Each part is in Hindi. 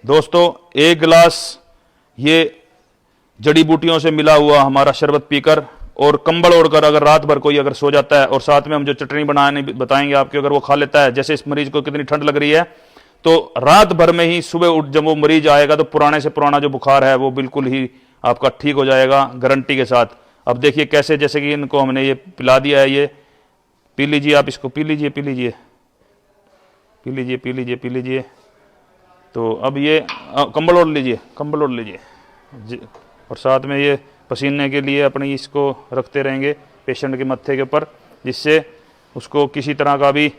दोस्तों 1 गिलास ये जड़ी बूटियों से मिला हुआ हमारा शरबत पीकर और कंबल ओढ़कर अगर रात भर कोई अगर सो जाता है और साथ में हम जो चटनी बनाने बताएंगे आपके, अगर वो खा लेता है, जैसे इस मरीज को कितनी ठंड लग रही है, तो रात भर में ही सुबह उठ जब वो मरीज आएगा तो पुराने से पुराना जो बुखार है वो बिल्कुल ही आपका ठीक हो जाएगा गारंटी के साथ। अब देखिए कैसे, जैसे कि इनको हमने ये पिला दिया है, ये पी लीजिए, आप इसको पी लीजिए, पी लीजिए, पी लीजिए, पी लीजिए, पी लीजिए। तो अब ये कंबल ओढ़ लीजिए, कंबल ओढ़ लीजिए और साथ में ये पसीने के लिए अपनी इसको रखते रहेंगे पेशेंट के मत्थे के ऊपर, जिससे उसको किसी तरह का भी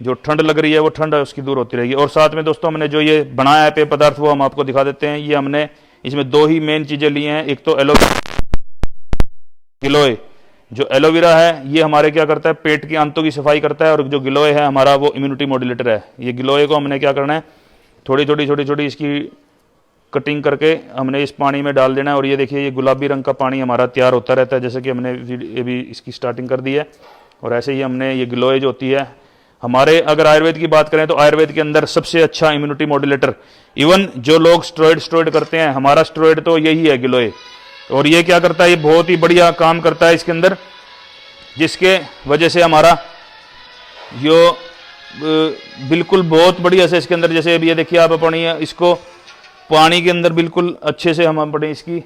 जो ठंड लग रही है वो ठंड उसकी दूर होती रहेगी। और साथ में दोस्तों हमने जो ये बनाया है पेय पदार्थ वो हम आपको दिखा देते हैं। ये हमने इसमें 2 ही मेन चीज़ें ली हैं, एक तो गिलोय। जो एलोवेरा है ये हमारे क्या करता है, पेट की आंतों की सफाई करता है, और जो गिलोय है हमारा वो इम्यूनिटी मॉड्यूलेटर है। ये गिलोय को हमने क्या करना है, थोड़ी छोटी इसकी कटिंग करके हमने इस पानी में डाल देना है। और ये देखिए ये गुलाबी रंग का पानी हमारा तैयार होता रहता है, जैसे कि हमने अभी इसकी स्टार्टिंग कर दी है। और ऐसे ही हमने ये गिलोय जो होती है हमारे, अगर आयुर्वेद की बात करें तो आयुर्वेद के अंदर सबसे अच्छा इम्यूनिटी मॉड्यूलेटर, इवन जो लोग स्टेरॉइड करते हैं, हमारा स्टेरॉइड तो यही है गिलोय। और ये क्या करता है, ये बहुत ही बढ़िया काम करता है इसके अंदर, जिसके वजह से हमारा जो बिल्कुल बहुत बढ़िया से इसके अंदर, जैसे अभी ये देखिए आप अपनी इसको पानी के अंदर बिल्कुल अच्छे से हम अपने इसकी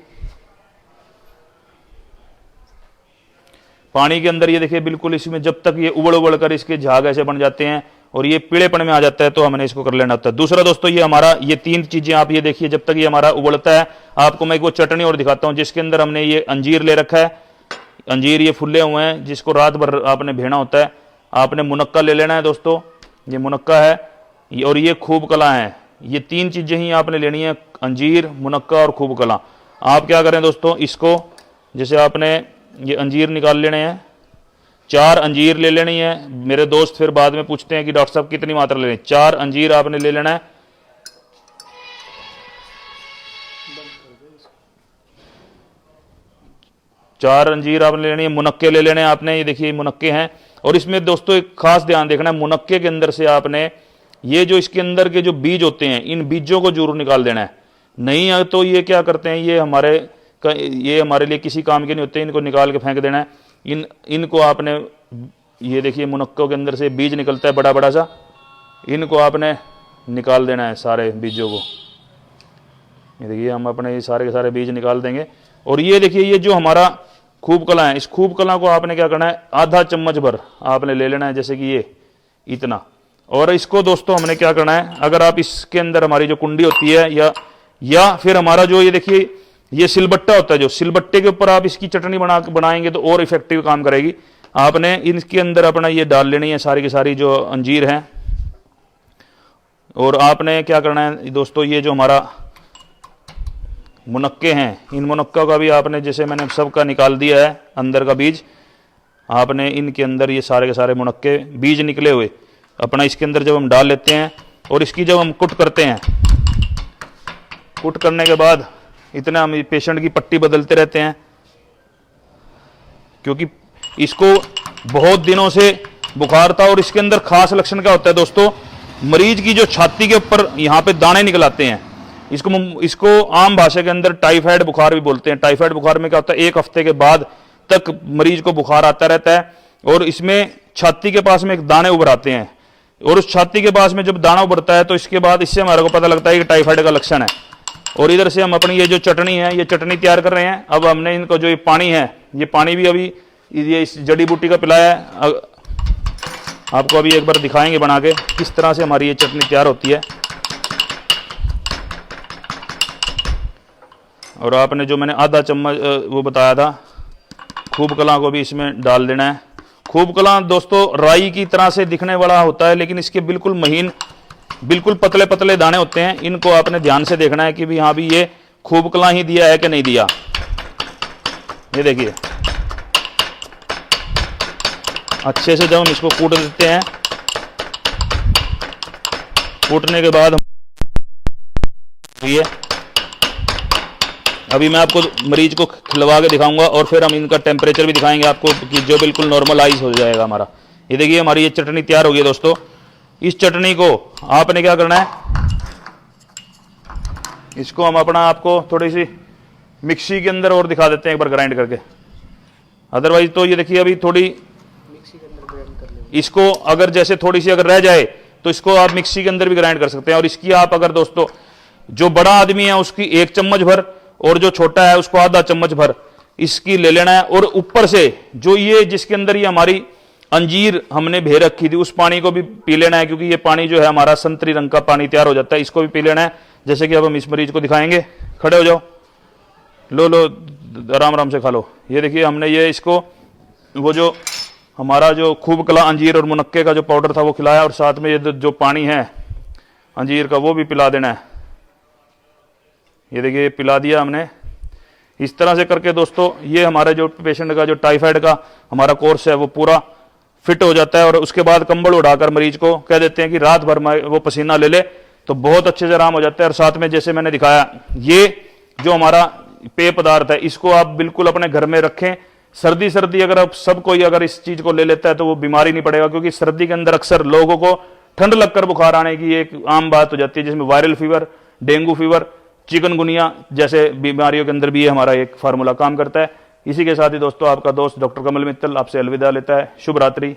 पानी के अंदर ये देखिए बिल्कुल इसमें जब तक ये उबड़ कर इसके झाग ऐसे बन जाते हैं और ये पीड़ेपन में आ जाता है तो हमने इसको कर लेना होता है। दूसरा दोस्तों ये हमारा ये 3 चीजें आप ये देखिए, जब तक ये हमारा उबलता है, आपको मैं एक वो चटनी और दिखाता हूं जिसके अंदर हमने ये अंजीर ले रखा है। अंजीर ये फुले हुए हैं जिसको रात भर आपने भेना होता है। आपने मुनक्का ले लेना है दोस्तों, ये मुनक्का है और ये खूब कला है। ये 3 चीजें ही आपने लेनी है, अंजीर, मुनक्का और खूब कला। आप क्या करें दोस्तों, इसको जैसे आपने ये अंजीर निकाल लेने हैं, 4 अंजीर ले लेनी है। मेरे दोस्त फिर बाद में पूछते हैं कि डॉक्टर साहब कितनी मात्रा ले लें, 4 अंजीर आपने ले लेना है। चार अंजीर आपने लेनी है। मुनक्के ले लेने हैं आपने, ये देखिए मुनक्के हैं। और इसमें दोस्तों एक खास ध्यान देखना है, मुनक्के के अंदर से आपने ये जो इसके अंदर के जो बीज होते हैं, इन बीजों को जरूर निकाल देना है। नहीं है तो ये क्या करते हैं, ये हमारे लिए किसी काम के नहीं होते, इनको निकाल के फेंक देना है। इनको आपने ये देखिए मुनक्कों के अंदर से बीज निकलता है बड़ा सा, इनको आपने निकाल देना है सारे बीजों को। ये देखिए हम अपने सारे के सारे बीज निकाल देंगे। और ये देखिए ये जो हमारा खूब कला है, इस खूब कला को आपने क्या करना है, आधा चम्मच भर आपने ले लेना है, जैसे कि ये इतना। और इसको दोस्तों हमने क्या करना है, अगर आप इसके अंदर हमारी जो कुंडी होती है या फिर हमारा जो ये देखिए ये सिलबट्टा होता है, जो सिलबट्टे के ऊपर आप इसकी चटनी बनाएंगे तो और इफेक्टिव काम करेगी। आपने इसके अंदर अपना ये डाल लेनी है सारी की सारी जो अंजीर हैं। और आपने क्या करना है दोस्तों, ये जो हमारा मुनक्के हैं, इन मुनक्का का भी आपने, जैसे मैंने सबका निकाल दिया है अंदर का बीज, आपने इनके अंदर ये सारे के सारे मुनक्के बीज निकले हुए अपना इसके अंदर जब हम डाल लेते हैं और इसकी जब हम कुट करते हैं, कुट करने के बाद इतना हम पेशेंट की पट्टी बदलते रहते हैं, क्योंकि इसको बहुत दिनों से बुखार था। और इसके अंदर खास लक्षण क्या होता है दोस्तों, मरीज की जो छाती के ऊपर यहाँ पे दाने निकल आते हैं, इसको आम भाषा के अंदर टाइफाइड बुखार भी बोलते हैं। टाइफाइड बुखार में क्या होता है, 1 हफ्ते के बाद तक मरीज को बुखार आता रहता है और इसमें छाती के पास में एक दाने उभर आते हैं। और उस छाती के पास में जब दाना उभरता है तो इसके बाद इससे हमारे को पता लगता है कि टाइफाइड का लक्षण है। और इधर से हम अपनी ये जो चटनी है, ये चटनी तैयार कर रहे हैं। अब हमने इनको जो ये पानी है, ये पानी भी अभी ये इस जड़ी बूटी का पिलाया है। आपको अभी एक बार दिखाएंगे बना के किस तरह से हमारी ये चटनी तैयार होती है। और आपने जो मैंने आधा चम्मच वो बताया था, खूब कला को भी इसमें डाल देना है। खूब कला दोस्तों राई की तरह से दिखने वाला होता है, लेकिन इसके बिल्कुल महीन, बिल्कुल पतले पतले दाने होते हैं। इनको आपने ध्यान से देखना है कि भी हाँ भी ये खूब कला ही दिया है कि नहीं दिया। ये देखिए अच्छे से जब हम इसको कूट देते हैं, कूटने के बाद ये अभी मैं आपको मरीज को खिलवा के दिखाऊंगा और फिर हम इनका टेम्परेचर भी दिखाएंगे आपको कि जो बिल्कुल नॉर्मलाइज हो जाएगा हमारा। ये देखिए हमारी ये चटनी तैयार हो गई है दोस्तों। इस चटनी को आपने क्या करना है, इसको हम अपना आपको थोड़ी सी मिक्सी के अंदर और दिखा देते हैं एक बार ग्राइंड करके। अदरवाइज तो ये देखिए अभी थोड़ी मिक्सी के अंदर ग्राइंड कर लेंगे। इसको अगर जैसे थोड़ी सी अगर रह जाए तो इसको आप मिक्सी के अंदर भी ग्राइंड कर सकते हैं। और इसकी आप अगर दोस्तों जो बड़ा आदमी है उसकी 1 चम्मच भर और जो छोटा है उसको आधा चम्मच भर इसकी ले लेना है। और ऊपर से जो ये जिसके अंदर ये हमारी अंजीर हमने भे रखी थी उस पानी को भी पी लेना है, क्योंकि ये पानी जो है हमारा संतरी रंग का पानी तैयार हो जाता है, इसको भी पी लेना है। जैसे कि अब हम इस मरीज को दिखाएंगे, खड़े हो जाओ, लो लो आराम आराम से खा लो। ये देखिए हमने ये इसको वो जो हमारा जो खूब कला अंजीर और मुनक्के का जो पाउडर था वो खिलाया, और साथ में ये जो पानी है अंजीर का वो भी पिला देना है। ये देखिए पिला दिया हमने। इस तरह से करके दोस्तों ये हमारे जो पेशेंट का जो टाइफाइड का हमारा कोर्स है वो पूरा फिट हो जाता है। और उसके बाद कंबल उड़ाकर मरीज को कह देते हैं कि रात भर वो पसीना ले ले, तो बहुत अच्छे से आराम हो जाता है। और साथ में जैसे मैंने दिखाया ये जो हमारा पेय पदार्थ है इसको आप बिल्कुल अपने घर में रखें। सर्दी सर्दी अगर आप सब कोई अगर इस चीज को ले लेता है तो वो बीमारी नहीं पड़ेगा, क्योंकि सर्दी के अंदर अक्सर लोगों को ठंड लगकर बुखार आने की एक आम बात हो जाती है, जिसमें viral fever, dengue fever, chikungunya जैसे बीमारियों के अंदर भी ये हमारा एक फार्मूला काम करता है। इसी के साथ ही दोस्तों आपका दोस्त डॉक्टर कमल मित्तल आपसे अलविदा लेता है। शुभ रात्रि।